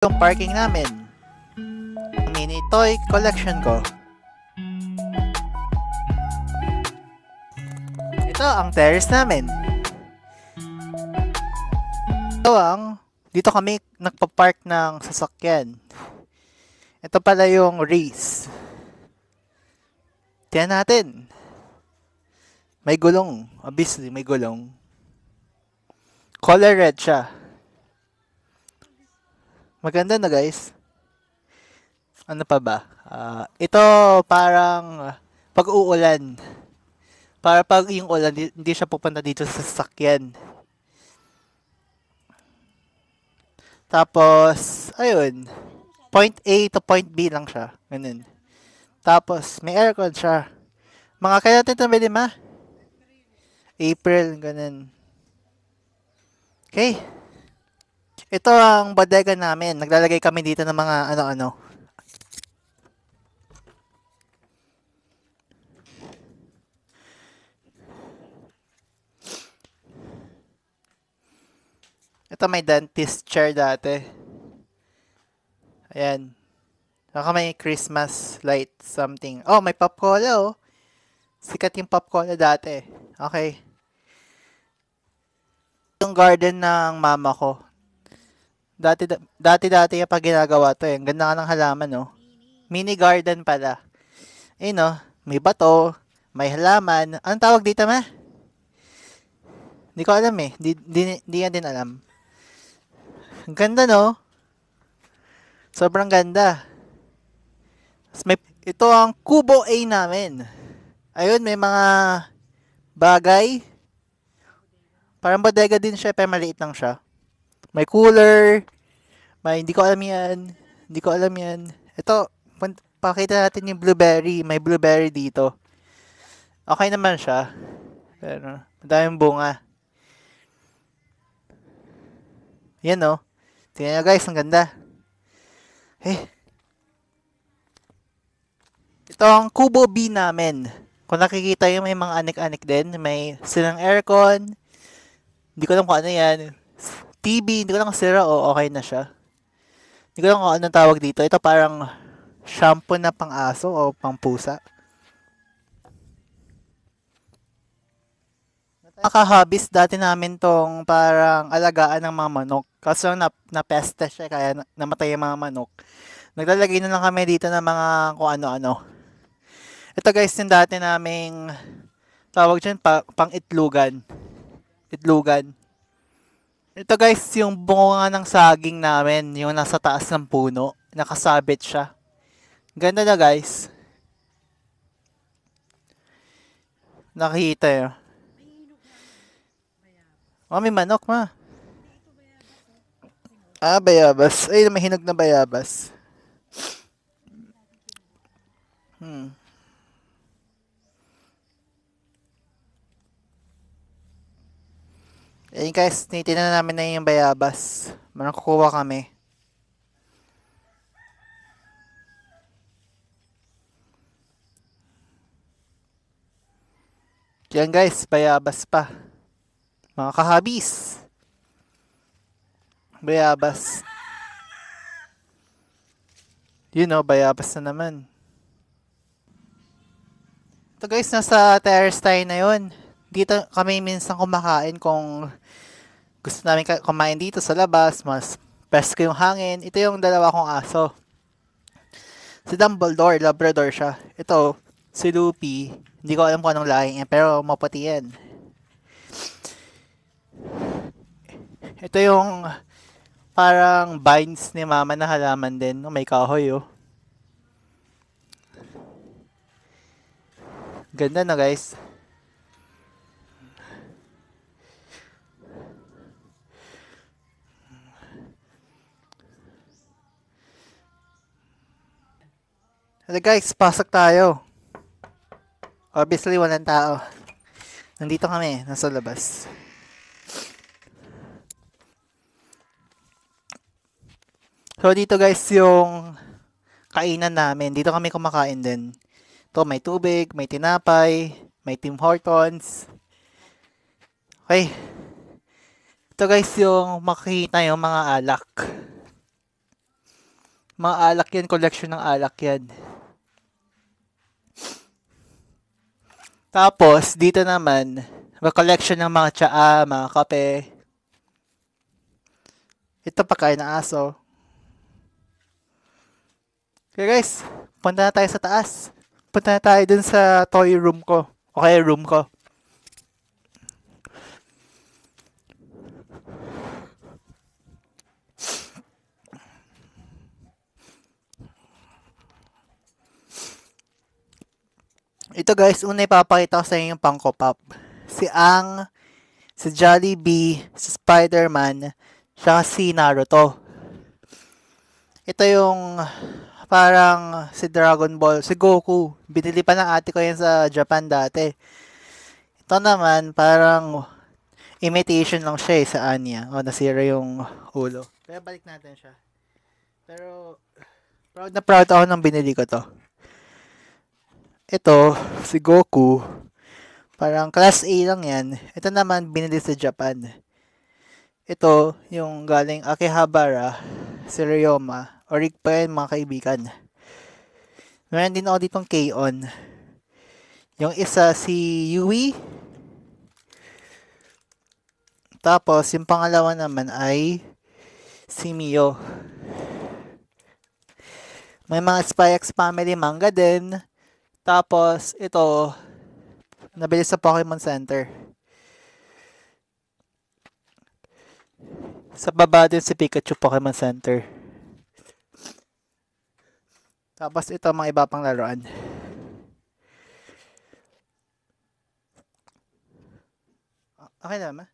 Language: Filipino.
Yung parking namin. Mini toy collection ko. Ito ang terrace namin. Dito kami nagpa-park ng sasakyan. Ito pala yung race. Tiyan natin. May gulong. Obviously, may gulong. Color red siya. Maganda na guys. Ano pa ba? Ito parang pag uulan. Para pag yung ulan, hindi siya pupunta dito sa sasakyan. Tapos, ayun. Point A to point B lang siya. Ganun. Tapos, may aircon siya. Mga kailan natin tumili ma? April, ganun. Okay. Ito ang bodega namin. Naglalagay kami dito ng mga ano-ano. Ito may dentist chair dati. Ayan. Saka may Christmas light something. Oh, may pop cola oh. Sikat yung pop cola dati. Okay. Yung garden ng mama ko. Dati yung pag ginagawa to eh. Ang ganda nga ng halaman oh. Mini garden pala. Ayun oh. May bato. May halaman. Anong tawag dito ma? Hindi ko alam eh. Di nga din alam. Ang ganda no? Sobrang ganda. Ito ang kubo A namin. Ayun, may mga bagay. Parang bodega din siya, pero maliit lang siya. May cooler. Hindi ko alam yan. Hindi ko alam yan. Ito, pakita natin yung blueberry. May blueberry dito. Okay naman siya. Pero, madaming bunga. Yan oh. Tingnan nyo guys, ang ganda. Ito ang kubo B namin. Kung nakikita yung may mga anik-anik din. May silang aircon. Hindi ko alam kung ano yan. TV, hindi ko lang kung sira o okay na siya. Hindi ko lang kung anong tawag dito. Ito parang shampoo na pang aso o pang pusa. Naka-hobbies dati namin tong parang alagaan ng mga manok. Kaso napeste siya kaya namatay yung mga manok. Naglalagay na lang kami dito ng mga kung ano-ano. Ito guys yung dati naming tawag dyan pang itlugan. Itlugan. Ito guys yung bunga ng saging namin. Yung nasa taas ng puno. Nakasabit siya. Ganda na guys. Nakita yun. Oh, may manok ma. Bayabas. Ay, may hinog na bayabas. Ayun guys, tinitingnan namin na yung bayabas. Marang kukuha kami. Yan guys, bayabas pa. Mga kahabis. Bayabas. Yun o, bayabas na naman. Ito guys, nasa terrace tayo na yun. Dito kami minsan kumakain kung gusto namin kumain dito sa labas. Mas presko yung hangin. Ito yung dalawa kong aso. Si Dumbledore, Labrador siya. Ito, si Loopy. Hindi ko alam kung anong lahi niya, pero maputi yan. Ito yung parang vines ni mama na halaman din. May kahoy oh. Ganda na guys. Hello guys, pasok tayo. Obviously walang tao. Nandito kami, nasa labas. So dito guys yung kainan namin. Dito kami kumakain din. Ito may tubig, may tinapay, may Tim Hortons. Okay. Ito guys yung makikita yung mga alak. Mga alak yan, collection ng alak yan. Tapos, dito naman, may collection ng mga tsaa, mga kape. Ito pagkain ng aso. Okay guys, punta na tayo sa taas. Punta na tayo dun sa toy room ko. Okay, room ko. Ito guys, una ipapakita ko sa inyo yung Funko Pop. Si Ang, si Jollibee, si Spider-Man, tsaka si Naruto. Ito yung parang si Dragon Ball, si Goku. Binili pa ng ate ko yan sa Japan dati. Ito naman, parang imitation lang siya sa Anya. O, nasira yung ulo. Pero balik natin siya. Pero, proud na proud ako nang binili ko to. Ito, si Goku. Parang class A lang yan. Ito naman, binili sa Japan. Ito, yung galing Akihabara, si Ryoma. Orig pa yan, mga kaibigan. Meron din ako ditong K-On. Yung isa, si Yui. Tapos, yung pangalawa naman ay si Mio. May mga Spy X Family manga din. Tapos, ito, nabili sa Pokemon Center. Sa baba din si Pikachu Pokemon Center. Tapos, ito, mga iba pang laruan. Okay naman.